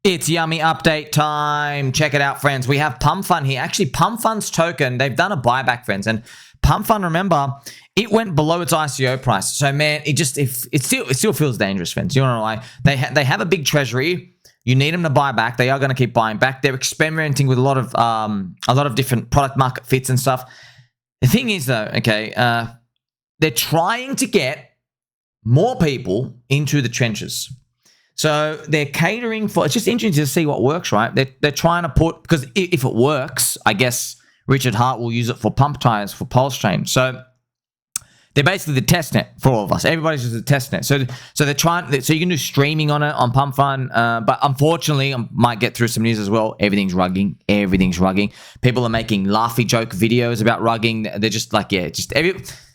It's yummy update time. Check it out, friends. We have PumpFun here. Actually, PumpFun's token, they've done a buyback, friends. And PumpFun, remember, it went below its ICO price. So, man, it still feels dangerous, friends. You don't know why. They have a big treasury. You need them to buy back. They are going to keep buying back. They're experimenting with a lot of different product market fits and stuff. The thing is, though, okay, they're trying to get more people into the trenches. So they're catering for, it's just interesting to see what works, right? They're trying to put, because if it works, I guess Richard Hart will use it for pump tires for PulseChain. So they're basically the test net for all of us. Everybody's just a test net. So they're trying, so you can do streaming on it on PumpFun, but unfortunately, I might get through some news as well. Everything's rugging. Everything's rugging. People are making laughy joke videos about rugging. They're just like, yeah,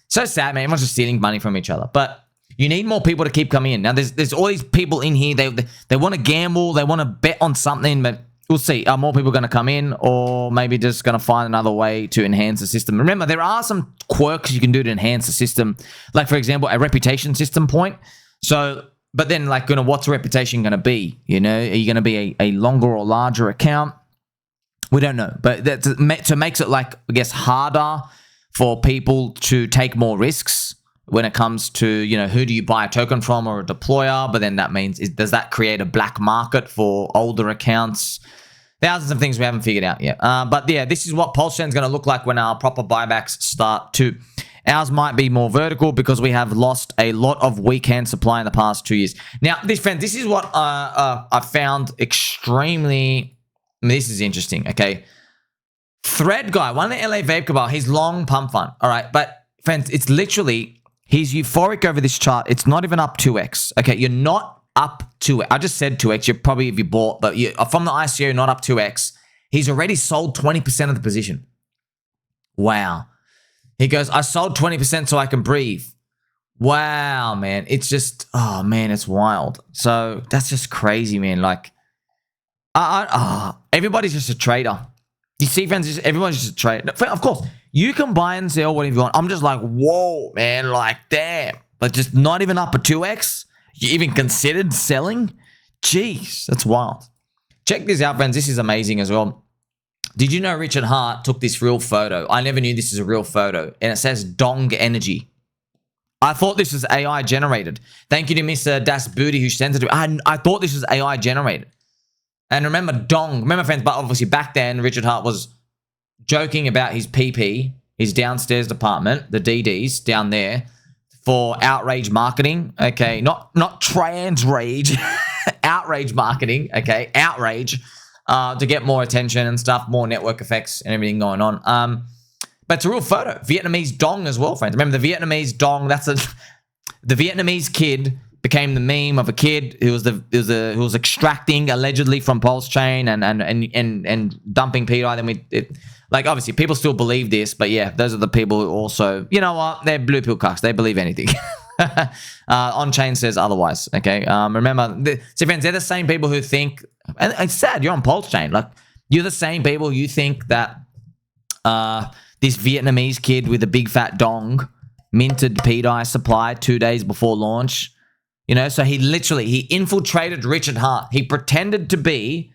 so sad, man. Everyone's just stealing money from each other. But you need more people to keep coming in. Now, there's all these people in here. They want to gamble. They want to bet on something, but we'll see. Are more people going to come in, or maybe just going to find another way to enhance the system? Remember, there are some quirks you can do to enhance the system. Like, for example, a reputation system point. So, but then, like, what's a reputation going to be? You know, are you going to be a longer or larger account? We don't know. But that makes it, like, I guess, harder for people to take more risks when it comes to, you know, who do you buy a token from or a deployer? But then that means, does that create a black market for older accounts? Thousands of things we haven't figured out yet. But yeah, this is what PulseChain is going to look like when our proper buybacks start too. Ours might be more vertical because we have lost a lot of weekend supply in the past 2 years. Now, this is what I found extremely, this is interesting, okay? Thread guy, one of the LA Vape Cabal, he's long PumpFun, all right? But friends, it's literally, he's euphoric over this chart. It's not even up 2x. Okay, you're not up 2x. I just said 2x. You're probably, if you bought, but you from the ICO, not up 2x. He's already sold 20% of the position. Wow. He goes, I sold 20% so I can breathe. Wow, man. It's just, oh, man, it's wild. So that's just crazy, man. Like, everybody's just a trader. You see, friends, everyone's just a trader. Of course, you can buy and sell whatever you want. I'm just like, whoa, man, like, damn. But just not even up a 2x? You even considered selling? Jeez, that's wild. Check this out, friends. This is amazing as well. Did you know Richard Hart took this real photo? I never knew this is a real photo. And it says Dong Energy. I thought this was AI generated. Thank you to Mr. Das Booty who sent it to me. I thought this was AI generated. And remember Dong. Remember, friends, but obviously back then, Richard Hart was joking about his PP, his downstairs department, the DDs down there, for outrage marketing. Okay, not trans rage, outrage marketing. Okay, outrage to get more attention and stuff, more network effects and everything going on. But it's a real photo. Vietnamese Dong as well, friends. Remember the Vietnamese Dong? The Vietnamese kid became the meme of a kid who was extracting allegedly from PulseChain and dumping PI. Then like, obviously people still believe this, but yeah, those are the people who also, you know what, they're blue pill cucks. They believe anything. On-chain says otherwise. Okay, remember, so friends, they're the same people who think, and it's sad, you're on PulseChain. Like, you're the same people you think that this Vietnamese kid with a big fat dong minted PDI supply 2 days before launch. You know, so he infiltrated Richard Hart. He pretended to be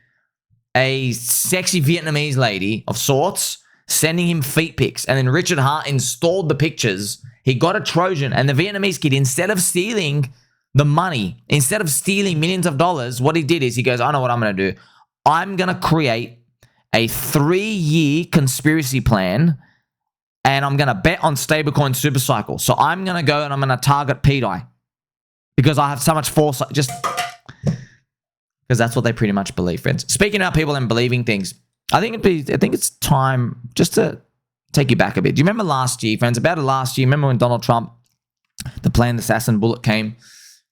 a sexy Vietnamese lady of sorts, sending him feet pics. And then Richard Hart installed the pictures. He got a Trojan. And the Vietnamese kid, instead of stealing the money, instead of stealing millions of dollars, what he did is he goes, I know what I'm going to do. I'm going to create a 3-year conspiracy plan, and I'm going to bet on StableCoin SuperCycle. So I'm going to go and I'm going to target PDI. Because I have so much foresight, just because that's what they pretty much believe, friends. Speaking about people and believing things, I think it's time just to take you back a bit. Do you remember last year, friends? About last year, remember when Donald Trump, the planned assassin bullet came?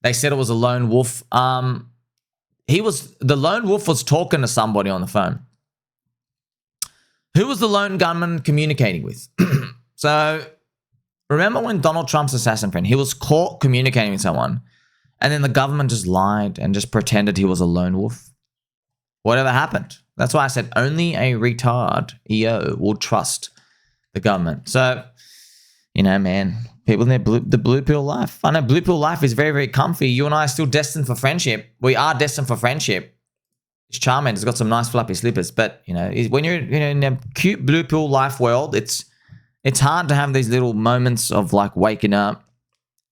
They said it was a lone wolf. The lone wolf was talking to somebody on the phone. Who was the lone gunman communicating with? So remember when Donald Trump's assassin friend, he was caught communicating with someone, and then the government just lied and just pretended he was a lone wolf? Whatever happened? That's why I said only a retard EO will trust the government. So, you know, man, people in the blue pill life. I know blue pill life is very, very comfy. You and I are still destined for friendship. We are destined for friendship. Charmander's got some nice fluffy slippers, but you know, when you're in a cute blue pill life world, it's hard to have these little moments of like waking up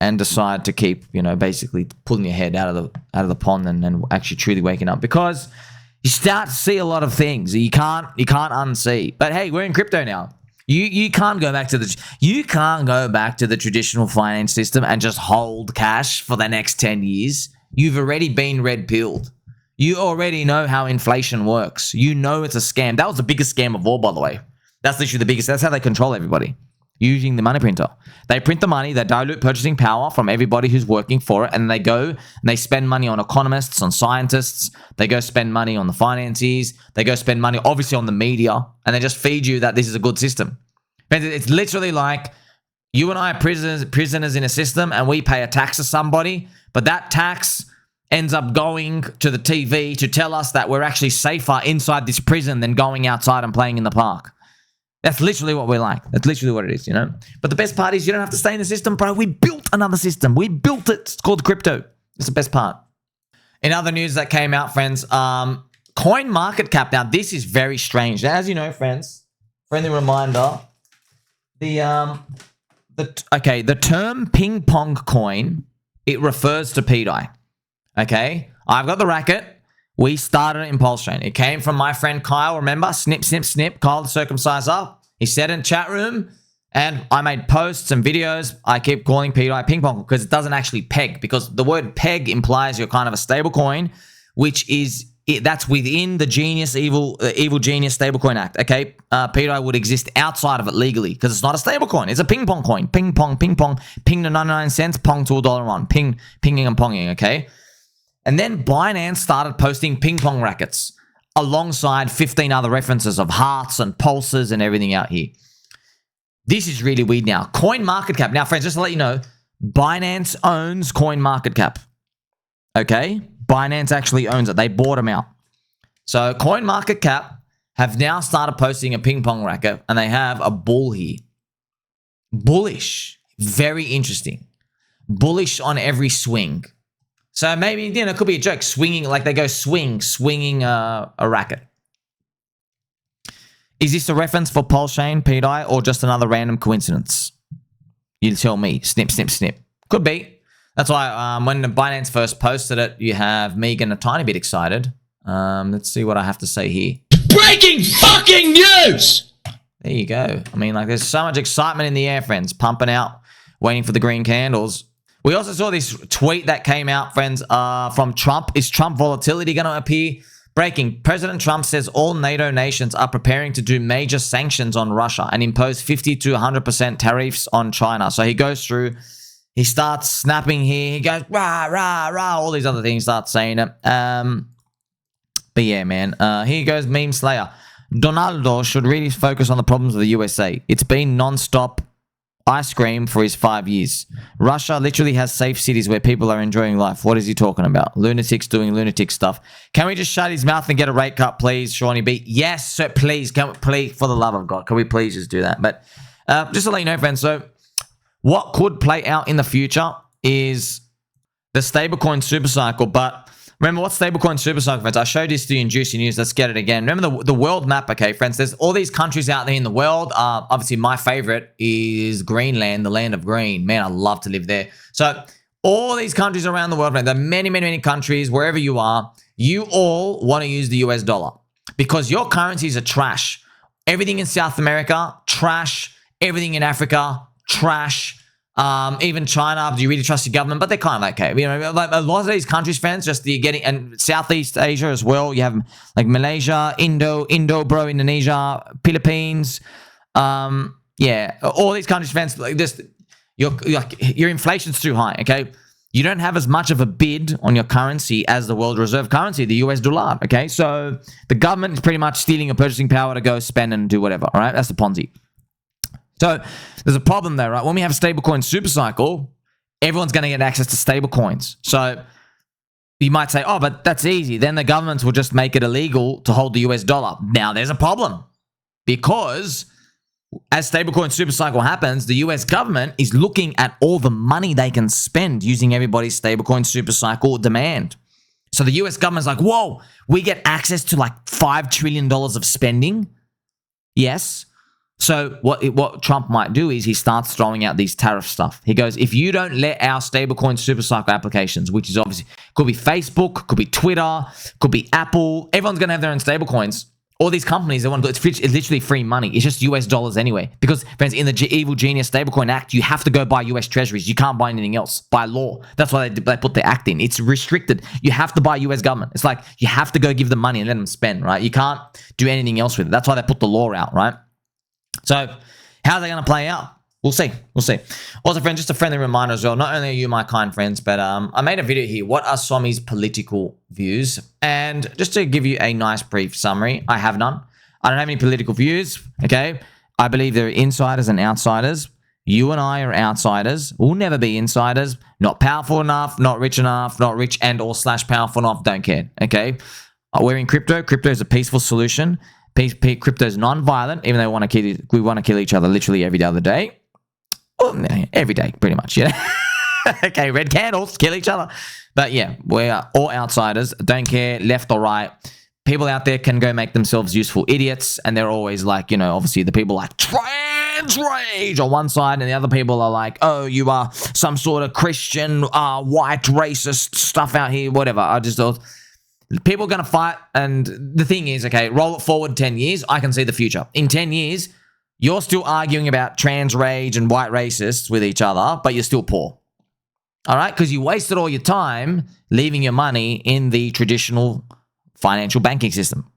and decide to keep, you know, basically pulling your head out of the pond and actually truly waking up, because you start to see a lot of things that you can't unsee. But hey, we're in crypto now. You can't go back to the traditional finance system and just hold cash for the next 10 years. You've already been red pilled. You already know how inflation works. You know it's a scam. That was the biggest scam of all, by the way. That's literally the biggest. That's how they control everybody, using the money printer. They print the money, they dilute purchasing power from everybody who's working for it, and they go and they spend money on economists, on scientists. They go spend money on the financiers. They go spend money, obviously, on the media, and they just feed you that this is a good system. It's literally like you and I are prisoners in a system, and we pay a tax to somebody, but that tax ends up going to the TV to tell us that we're actually safer inside this prison than going outside and playing in the park. That's literally what we're like. That's literally what it is, you know? But the best part is you don't have to stay in the system, bro. We built another system. We built it. It's called crypto. It's the best part. In other news that came out, friends, CoinMarketCap. Now, this is very strange. Now, as you know, friends, friendly reminder, the term ping pong coin, it refers to PDI. Okay? I've got the racket. We started it in PulseChain. It came from my friend Kyle, remember? Snip, snip, snip. Kyle the circumciser. He said in chat room, and I made posts and videos. I keep calling PDI ping pong because it doesn't actually peg, because the word peg implies you're kind of a stable coin, which is, that's within the evil genius stablecoin act. Okay? PDI would exist outside of it legally because it's not a stable coin. It's a ping pong coin. Ping pong, ping pong, ping to 99 cents, pong to $1 pinging and ponging, okay? And then Binance started posting ping pong rackets alongside 15 other references of hearts and pulses and everything out here. This is really weird now. CoinMarketCap. Now, friends, just to let you know, Binance owns CoinMarketCap. Okay? Binance actually owns it. They bought them out. So CoinMarketCap have now started posting a ping pong racket, and they have a bull here. Bullish. Very interesting. Bullish on every swing. So maybe, you know, it could be a joke. Swinging, like they go swinging a racket. Is this a reference for PulseChain, PDI, or just another random coincidence? You tell me. Snip, snip, snip. Could be. That's why when Binance first posted it, you have me getting a tiny bit excited. Let's see what I have to say here. Breaking fucking news! There you go. I mean, like, there's so much excitement in the air, friends. Pumping out, waiting for the green candles. We also saw this tweet that came out, friends, from Trump. Is Trump volatility going to appear? Breaking. President Trump says all NATO nations are preparing to do major sanctions on Russia and impose 50 to 100% tariffs on China. So he goes through, he starts snapping here. He goes, rah, rah, rah. All these other things, start saying it. But yeah, man. Here goes Meme Slayer. Donaldo should really focus on the problems of the USA. It's been non-stop ice cream for his 5 years. Russia literally has safe cities where people are enjoying life. What is he talking about? Lunatics doing lunatic stuff. Can we just shut his mouth and get a rate cut, please, Shawnee B? Yes, sir, please. Please, for the love of God, can we please just do that? But just to let you know, friends, so what could play out in the future is the StableCoin SuperCycle. But remember, what's StableCoin SuperCycle, friends? I showed this to you in Juicy News. Let's get it again. Remember the world map, okay, friends? There's all these countries out there in the world. Obviously, my favorite is Greenland, the land of green. Man, I love to live there. So all these countries around the world, there are many, many, many countries, wherever you are, you all want to use the US dollar because your currencies are trash. Everything in South America, trash. Everything in Africa, trash. Even China, do you really trust your government? But they're kind of okay. You know, like a lot of these countries, friends, just you're getting, and Southeast Asia as well. You have like Malaysia, Indonesia, Philippines. Yeah, all these countries, friends, like this, your inflation's too high. Okay, you don't have as much of a bid on your currency as the world reserve currency, the US dollar. Okay, so the government is pretty much stealing your purchasing power to go spend and do whatever. All right, that's the Ponzi. So there's a problem there, right? When we have a stablecoin SuperCycle, everyone's going to get access to stablecoins. So you might say, oh, but that's easy. Then the governments will just make it illegal to hold the US dollar. Now there's a problem because as stablecoin SuperCycle happens, the US government is looking at all the money they can spend using everybody's stablecoin SuperCycle demand. So the US government's like, whoa, we get access to like $5 trillion of spending. Yes. So what Trump might do is he starts throwing out these tariff stuff. He goes, if you don't let our StableCoin SuperCycle applications, which is obviously, could be Facebook, could be Twitter, could be Apple, everyone's going to have their own stablecoins. All these companies, it's literally free money. It's just US dollars anyway. Because, friends, in the Evil Genius Stablecoin Act, you have to go buy US treasuries. You can't buy anything else by law. That's why they put the act in. It's restricted. You have to buy US government. It's like you have to go give them money and let them spend, right? You can't do anything else with it. That's why they put the law out, right? So how's that going to play out? We'll see. We'll see. Also, friends, just a friendly reminder as well. Not only are you my kind friends, but I made a video here. What are Somi's political views? And just to give you a nice brief summary, I have none. I don't have any political views, okay? I believe there are insiders and outsiders. You and I are outsiders. We'll never be insiders. Not powerful enough, not rich enough, not rich and or / powerful enough, don't care, okay? We're in crypto. Crypto is a peaceful solution. Crypto is non-violent, even though we want to kill each other literally every other day. Well, every day, pretty much, yeah. Okay, red candles, kill each other. But yeah, we're all outsiders. Don't care, left or right. People out there can go make themselves useful idiots, and they're always like, you know, obviously the people like trans rage on one side, and the other people are like, oh, you are some sort of Christian, white, racist stuff out here, whatever. I just thought people are going to fight, and the thing is, okay, roll it forward 10 years, I can see the future. In 10 years, you're still arguing about trans rage and white racists with each other, but you're still poor. All right? Because you wasted all your time leaving your money in the traditional financial banking system.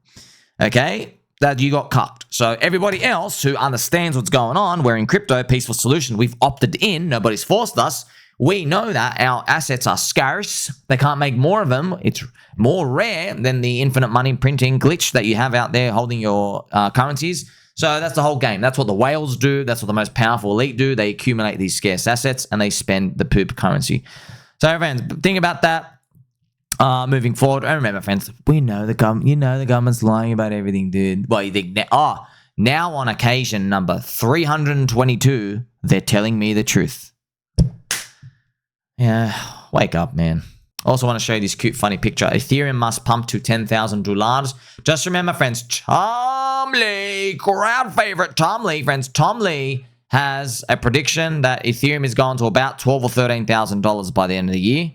Okay? That you got cucked. So everybody else who understands what's going on, we're in crypto, peaceful solution. We've opted in. Nobody's forced us. We know that our assets are scarce. They can't make more of them. It's more rare than the infinite money printing glitch that you have out there holding your currencies. So that's the whole game. That's what the whales do. That's what the most powerful elite do. They accumulate these scarce assets and they spend the poop currency. So, friends, think about that moving forward. And remember, friends, we know the government. You know the government's lying about everything, dude. Well, you think now on occasion number 322, they're telling me the truth. Yeah, wake up, man. Also want to show you this cute, funny picture. Ethereum must pump to $10,000. Just remember, friends, Tom Lee, crowd favorite Tom Lee, friends. Tom Lee has a prediction that Ethereum is going to about $12,000 or $13,000 by the end of the year.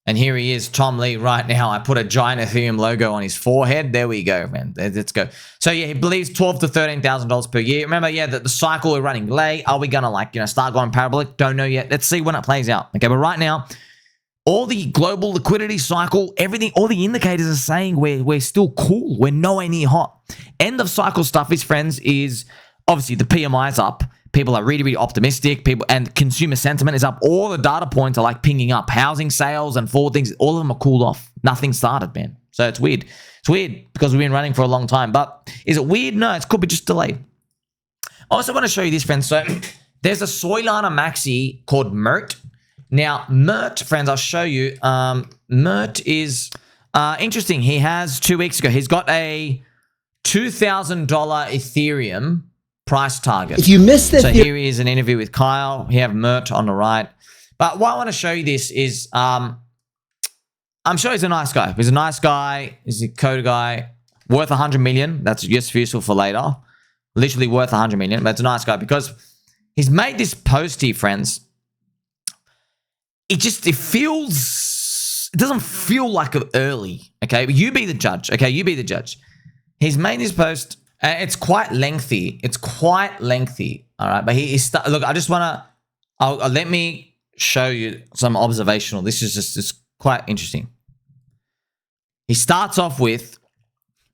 And here he is, Tom Lee, right now. I put a giant Ethereum logo on his forehead. There we go, man. Let's go. So, yeah, he believes $12,000 to $13,000 per year. Remember, yeah, the cycle we're running late. Are we going to, start going parabolic? Don't know yet. Let's see when it plays out. Okay, but right now, all the global liquidity cycle, everything, all the indicators are saying we're still cool. We're nowhere near hot. End of cycle stuff is, friends, is obviously the PMI's up. People are really, really optimistic. And consumer sentiment is up. All the data points are like pinging up. Housing sales and forward things, all of them are cooled off. Nothing started, man. So it's weird. It's weird because we've been running for a long time. But is it weird? No, it could be just delayed. I also want to show you this, friends. So there's a Solana maxi called Mert. Now, Mert, friends, I'll show you. Mert is interesting. He has 2 weeks ago, he's got a $2,000 Ethereum price target. If you missed it, so here is an interview with Kyle. We have Mert on the right. But why I want to show you this is I'm sure he's a nice guy. He's a nice guy. He's a code guy. Worth 100 million. That's just useful for later. Literally worth 100 million. But it's a nice guy because he's made this post here, friends. It doesn't feel like early, okay? But you be the judge, okay? You be the judge. He's made this post, it's quite lengthy. It's quite lengthy, all right? But look, I just want to, let me show you some observational. This is just quite interesting. He starts off with,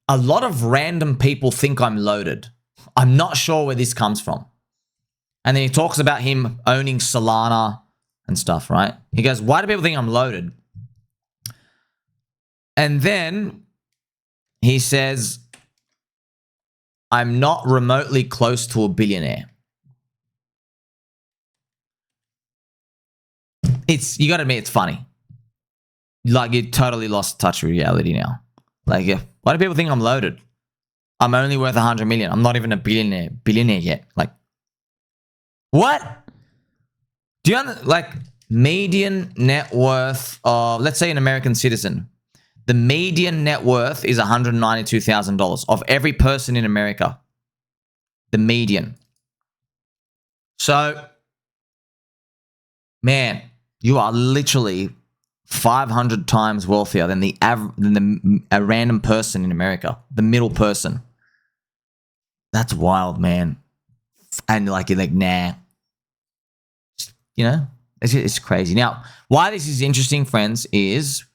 a lot of random people think I'm loaded. I'm not sure where this comes from. And then he talks about him owning Solana and stuff, right? He goes, why do people think I'm loaded? And then he says, I'm not remotely close to a billionaire. You got to admit, it's funny. Like, you totally lost touch with reality now. Like, yeah, why do people think I'm loaded? I'm only worth 100 million. I'm not even a billionaire yet. Like, what? Do you like median net worth of, let's say, an American citizen? The median net worth is $192,000 of every person in America. The median. So, man, you are literally 500 times wealthier than a random person in America, the middle person. That's wild, man. And you're like, nah. You know, it's crazy. Now, why this is interesting, friends, is,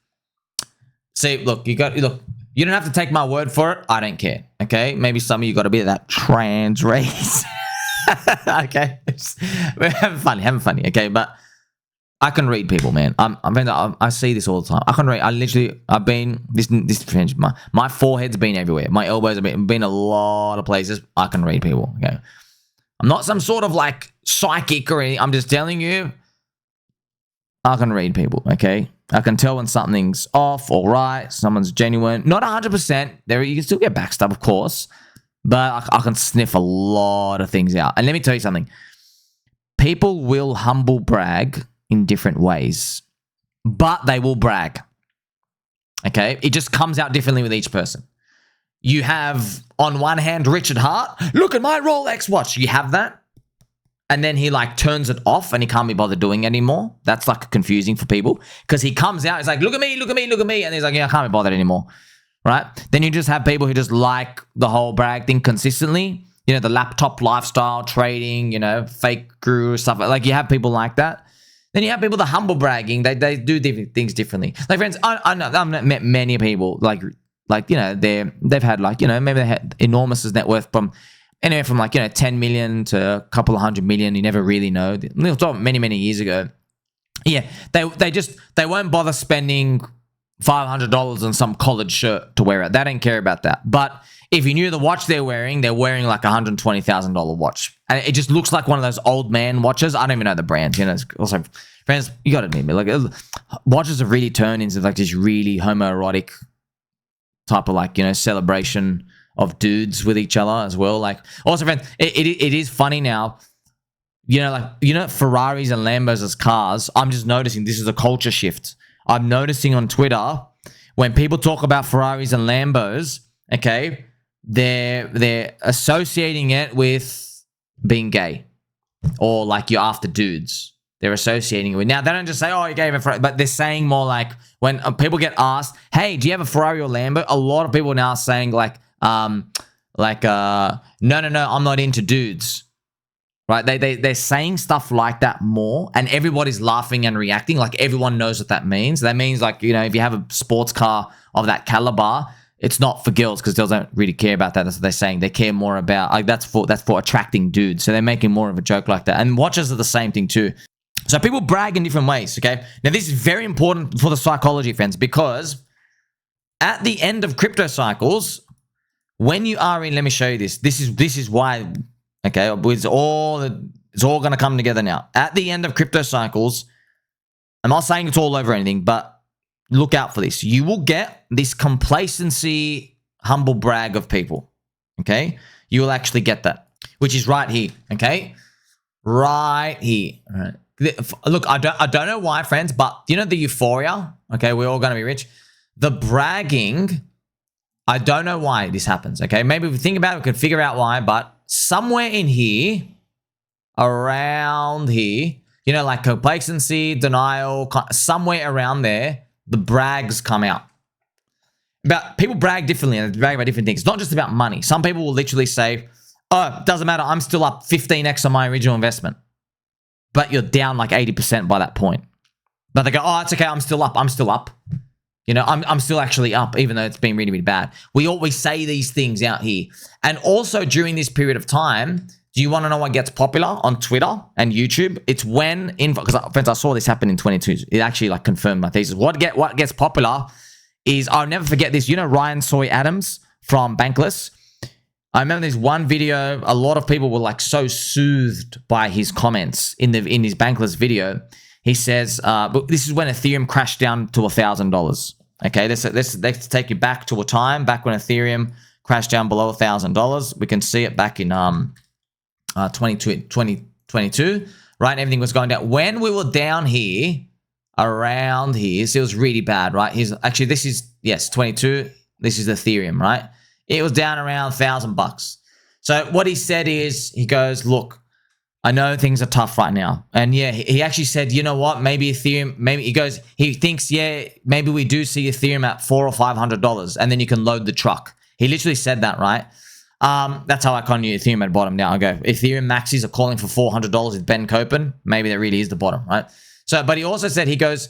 see, look, you don't have to take my word for it. I don't care. Okay, maybe some of you got a bit of that trans race. Okay, we're having funny. Okay, but I can read people, man. I see this all the time. I can read. I've been this. My forehead's been everywhere. My elbows have been a lot of places. I can read people. Okay, I'm not some sort of like psychic or anything. I'm just telling you, I can read people. Okay, I can tell when something's off or right. Someone's genuine. Not 100%. There, you can still get backstab, of course, but I can sniff a lot of things out. And let me tell you something. People will humble brag in different ways, but they will brag. Okay, it just comes out differently with each person. You have, on one hand, Richard Hart. Look at my Rolex watch. You have that. And then he like turns it off and he can't be bothered doing it anymore. That's like confusing for people because he comes out, he's like, look at me. And he's like, yeah, I can't be bothered anymore. Right? Then you just have people who just like the whole brag thing consistently. You know, the laptop lifestyle, trading, you know, fake guru stuff. Like you have people like that. Then you have people, the humble bragging. They do different things differently. Like friends, I know I've met many people like you know, they've had like, you know, maybe they had enormous net worth from anywhere from like, you know, 10 million to a couple of 100 million. You never really know. Many years ago. Yeah, they won't bother spending $500 on some collared shirt to wear it. They don't care about that. But if you knew the watch they're wearing like a $120,000 watch. And it just looks like one of those old man watches. I don't even know the brand. You know, it's also, friends, you got to admit me. Like, watches have really turned into like this really homoerotic type of like, you know, celebration of dudes with each other as well. Like, also, friends, it is funny now. You know, like, you know, Ferraris and Lambos as cars. I'm just noticing this is a culture shift. I'm noticing on Twitter when people talk about Ferraris and Lambos, okay, they're associating it with being gay or like you're after dudes. They're associating it with. Now, they don't just say, oh, you gave a Ferrari, but they're saying more like when people get asked, hey, do you have a Ferrari or Lambo? A lot of people now are saying no, I'm not into dudes. Right? They're saying stuff like that more, and everybody's laughing and reacting. Like everyone knows what that means. That means like, you know, if you have a sports car of that caliber, it's not for girls because girls don't really care about that. That's what they're saying. They care more about like that's for attracting dudes. So they're making more of a joke like that. And watches are the same thing too. So people brag in different ways. Okay. Now this is very important for the psychology, friends, because at the end of crypto cycles, when you are in, let me show you this. This is why. Okay, it's all going to come together now. At the end of crypto cycles, I'm not saying it's all over anything, but look out for this. You will get this complacency, humble brag of people. Okay, you will actually get that, which is right here. Okay, right here. All right. Look, I don't know why, friends, but you know the euphoria. Okay, we're all going to be rich. The bragging, I don't know why this happens. Okay, maybe if we think about it, we can figure out why, but somewhere in here, around here, you know, like complacency, denial, somewhere around there, the brags come out. People brag differently and they brag about different things. It's not just about money. Some people will literally say, oh, it doesn't matter. I'm still up 15x on my original investment. But you're down like 80% by that point. But they go, oh, it's okay. I'm still up. You know, I'm still actually up, even though it's been really, really bad. We always say these things out here. And also during this period of time, do you want to know what gets popular on Twitter and YouTube? It's when because friends, I saw this happen in 22. It actually like confirmed my thesis. What gets popular is, I'll never forget this. You know Ryan Soy Adams from Bankless? I remember this one video. A lot of people were like so soothed by his comments in his Bankless video. He says, but this is when Ethereum crashed down to $1,000. Okay, let's take you back to a time back when Ethereum crashed down below $1,000. We can see it back in 2022, right? Everything was going down. When we were down here around here. So it was really bad, right? This is, yes, 22. This is Ethereum, right? It was down around $1,000. So what he said is, he goes, look, I know things are tough right now. And yeah, he actually said, you know what? Maybe Ethereum, he thinks, yeah, maybe we do see Ethereum at $400 or $500 and then you can load the truck. He literally said that, right? That's how I kind of knew Ethereum had bottomed out. I go, Ethereum maxis are calling for $400 with Ben Copen. Maybe that really is the bottom, right? So, but he also said, he goes,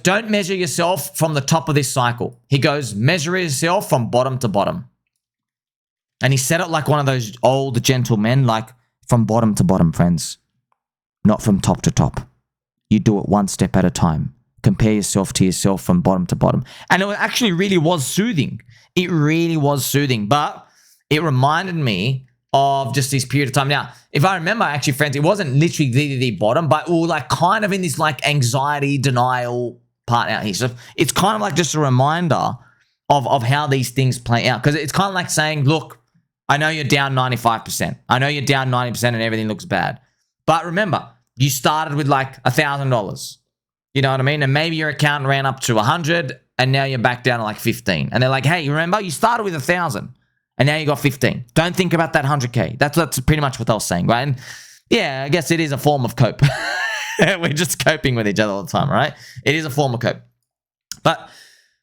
don't measure yourself from the top of this cycle. He goes, measure yourself from bottom to bottom. And he said it like one of those old gentlemen, like from bottom to bottom, friends, not from top to top. You do it one step at a time. Compare yourself to yourself from bottom to bottom. And it actually really was soothing. It really was soothing, but it reminded me of just this period of time. Now, if I remember, actually, friends, it wasn't literally the bottom, but we were like kind of in this like anxiety denial part out here. So it's kind of like just a reminder of how these things play out. Because it's kind of like saying, look, I know you're down 95%. I know you're down 90% and everything looks bad. But remember, you started with like $1,000. You know what I mean? And maybe your account ran up to 100 and now you're back down to like 15. And they're like, hey, you remember you started with 1,000 and now you got 15. Don't think about that 100K. That's pretty much what I was saying, right? And yeah, I guess it is a form of cope. We're just coping with each other all the time, right? It is a form of cope. But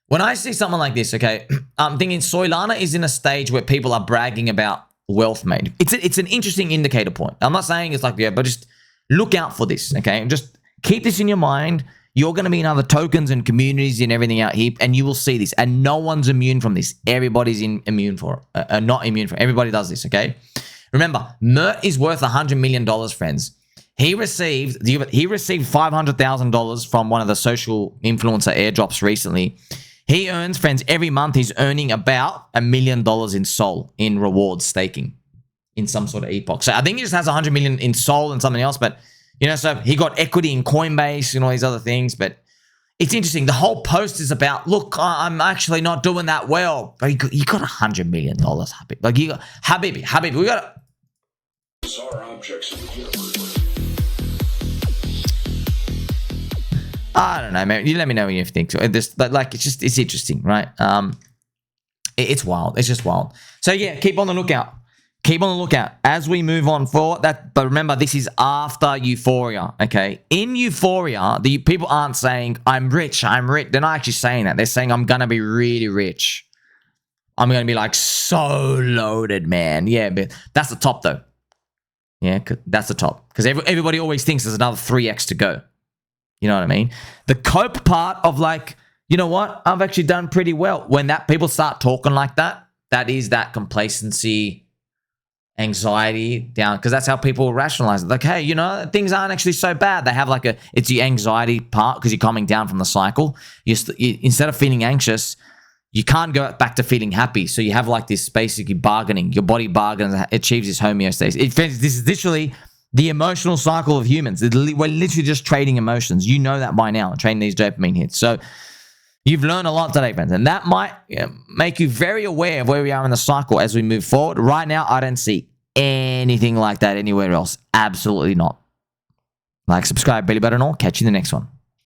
when I see someone like this, okay, I'm thinking Solana is in a stage where people are bragging about wealth made. It's an interesting indicator point. I'm not saying it's like, yeah, but just look out for this, okay? And just keep this in your mind. You're going to be in other tokens and communities and everything out here, and you will see this. And no one's immune from this. Everybody's immune for it. Not immune from it. Everybody does this, okay? Remember, Mert is worth $100 million, friends. He received $500,000 from one of the social influencer airdrops recently. He earns, friends, every month he's earning about $1 million in SOL in rewards staking in some sort of epoch. So I think he just has 100 million in SOL and something else, but you know, so he got equity in Coinbase and all these other things. But it's interesting. The whole post is about, look, I'm actually not doing that well. But you got $100 million, Habib. Like you got Habib. We got bizarre objects in the universe. I don't know, man. You let me know what you think. It's interesting, right? It's wild. It's just wild. So yeah, keep on the lookout. Keep on the lookout as we move on forward. But remember, this is after Euphoria, okay? In Euphoria, the people aren't saying, I'm rich. They're not actually saying that. They're saying, I'm going to be really rich. I'm going to be like so loaded, man. Yeah, but that's the top though. Yeah, that's the top. Because everybody always thinks there's another 3x to go. You know what I mean? The cope part of like, you know what? I've actually done pretty well. When that people start talking like that, that is that complacency, anxiety down, because that's how people rationalize it. Like, hey, you know, things aren't actually so bad. They have like it's the anxiety part because you're coming down from the cycle. You instead of feeling anxious, you can't go back to feeling happy. So you have like this basically bargaining. Your body bargains, achieves this homeostasis. This is literally the emotional cycle of humans. We're literally just trading emotions. You know that by now, trading these dopamine hits. So you've learned a lot today, friends, and that might make you very aware of where we are in the cycle as we move forward. Right now, I don't see anything like that anywhere else. Absolutely not. Like, subscribe, belly button, all. Catch you in the next one.